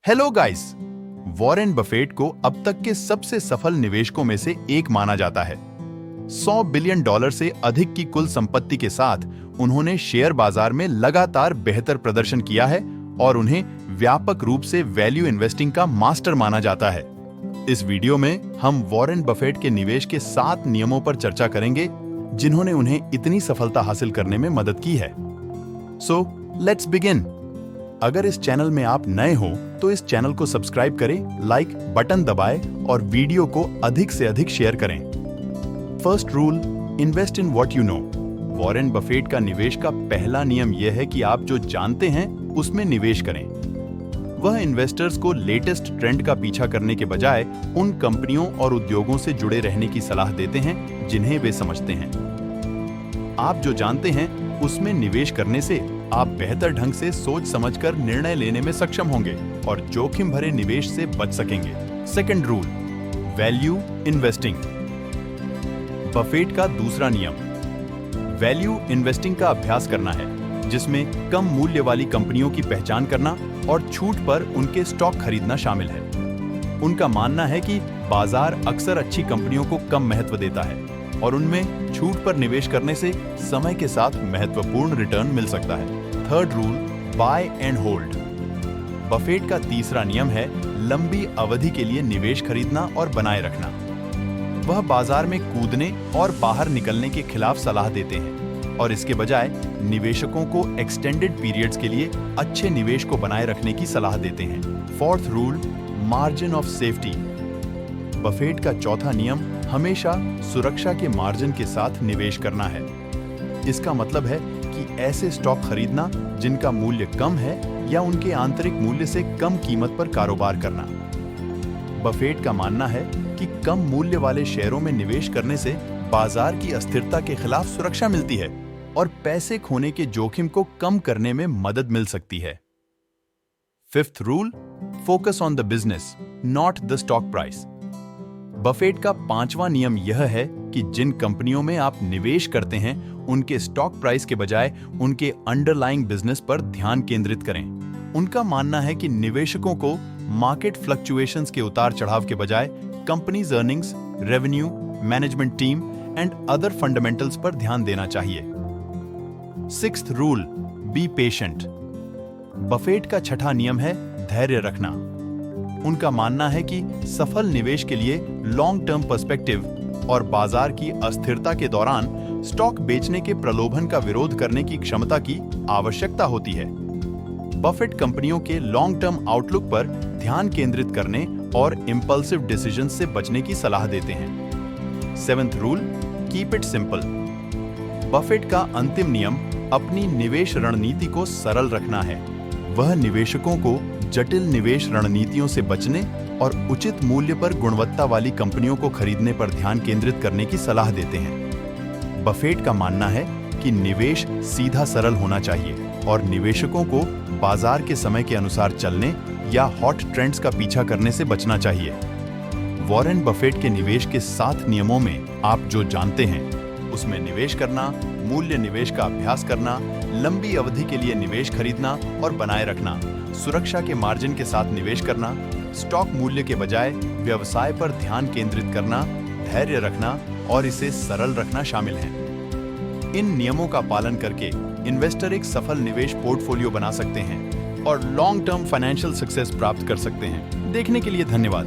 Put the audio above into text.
Hello guys. Warren Buffett को अब तक के सबसे सफल निवेशकों में से एक माना जाता है। $100 बिलियन से अधिक की कुल संपत्ति के साथ उन्होंने शेयर बाजार में लगातार बेहतर प्रदर्शन किया है और उन्हें व्यापक रूप से वैल्यू इन्वेस्टिंग का मास्टर माना जाता है। इस वीडियो में हम वॉरेन बफेट के निवेश के 7 नियमों पर चर्चा करेंगे जिन्होंने उन्हें इतनी सफलता हासिल करने में मदद की है। So let's begin. अगर इस चैनल में आप नए हो तो इस चैनल को सब्सक्राइब करें, लाइक बटन दबाएं और वीडियो को अधिक से अधिक शेयर करें। First rule, invest in what you know. Warren Buffett का निवेश का पहला नियम यह है कि आप जो जानते हैं उसमें निवेश करें। वह इन्वेस्टर्स को लेटेस्ट ट्रेंड का पीछा करने के बजाय उन कंपनियों और उद्योगों से जुड़े रहने की सलाह देते हैं जिन्हें वे समझते हैं। आप जो जानते हैं उसमें निवेश करने से आप बेहतर ढंग से सोच समझकर निर्णय लेने में सक्षम होंगे और जोखिम भरे निवेश से बच सकेंगे। Second rule, value investing. Buffett का दूसरा नियम वैल्यू इन्वेस्टिंग का अभ्यास करना है, जिसमें कम मूल्य वाली कंपनियों की पहचान करना और छूट पर उनके स्टॉक खरीदना शामिल है। उनका मानना है कि बाजार अक्सर अच्छी कंपनियों को कम महत्व देता है और उनमें छूट पर निवेश करने से समय के साथ महत्वपूर्ण रिटर्न मिल सकता है। Third rule, buy and hold. Buffett का तीसरा नियम है लंबी अवधि के लिए निवेश खरीदना और बनाए रखना। वह बाजार में कूदने और बाहर निकलने के खिलाफ सलाह देते हैं और इसके बजाय निवेशकों को एक्सटेंडेड पीरियड्स के लिए अच्छे निवेश को बनाए रखने की सलाह देते हैं। Fourth rule, margin of safety. Buffett का चौथा नियम हमेशा सुरक्षा के मार्जिन के साथ निवेश करना है। इसका मतलब है कि ऐसे स्टॉक खरीदना जिनका मूल्य कम है या उनके आंतरिक मूल्य से कम कीमत पर कारोबार करना। बफेट का मानना है कि कम मूल्य वाले शेयरों में निवेश करने से बाजार की अस्थिरता के खिलाफ सुरक्षा मिलती है और पैसे खोने के जोखिम को कम करने में मदद मिल सकती है। Fifth rule, focus on the business, not the stock price. Buffett का पांचवा नियम यह है कि जिन कंपनियों में आप निवेश करते हैं उनके स्टॉक प्राइस के बजाय उनके अंडरलाइंग बिजनेस पर ध्यान केंद्रित करें। उनका मानना है कि निवेशकों को मार्केट फ्लक्चुएशंस के उतार चढ़ाव के बजाय companies earnings, revenue, management team and other fundamentals पर ध्यान देना चाहिए। Sixth rule, be patient. Buffett का छठा नियम है धैर्य रखना। उनका मानना है कि सफल निवेश के लिए लॉन्ग टर्म पर्सपेक्टिव और बाजार की अस्थिरता के दौरान स्टॉक बेचने के प्रलोभन का विरोध करने की क्षमता की आवश्यकता होती है। बफेट कंपनियों के लॉन्ग टर्म आउटलुक पर ध्यान केंद्रित करने और इंपल्सिव डिसीजंस से बचने की सलाह देते हैं। Seventh rule, keep it simple. Buffett का अंतिम नियम अपनी निवेश रणनीति को सरल रखना है। वह निवेशकों को जटिल निवेश रणनीतियों से बचने और उचित मूल्य पर गुणवत्ता वाली कंपनियों को खरीदने पर ध्यान केंद्रित करने की सलाह देते हैं। बफेट का मानना है कि निवेश सीधा सरल होना चाहिए और निवेशकों को बाजार के समय के अनुसार चलने या हॉट ट्रेंड्स का पीछा करने से बचना चाहिए। वॉरेन बफेट के निवेश के 7 नियमों में आप जो जानते हैं उसमें निवेश करना, मूल्य निवेश का अभ्यास करना, लंबी अवधि के लिए निवेश खरीदना और बनाए रखना, सुरक्षा के मार्जिन के साथ निवेश करना, स्टॉक मूल्य के बजाय व्यवसाय पर ध्यान केंद्रित करना, धैर्य रखना और इसे सरल रखना शामिल है। इन नियमों का पालन करके इन्वेस्टर एक सफल निवेश पोर्टफोलियो बना सकते हैं और लॉन्ग टर्म फाइनेंशियल सक्सेस प्राप्त कर सकते हैं। देखने के लिए धन्यवाद।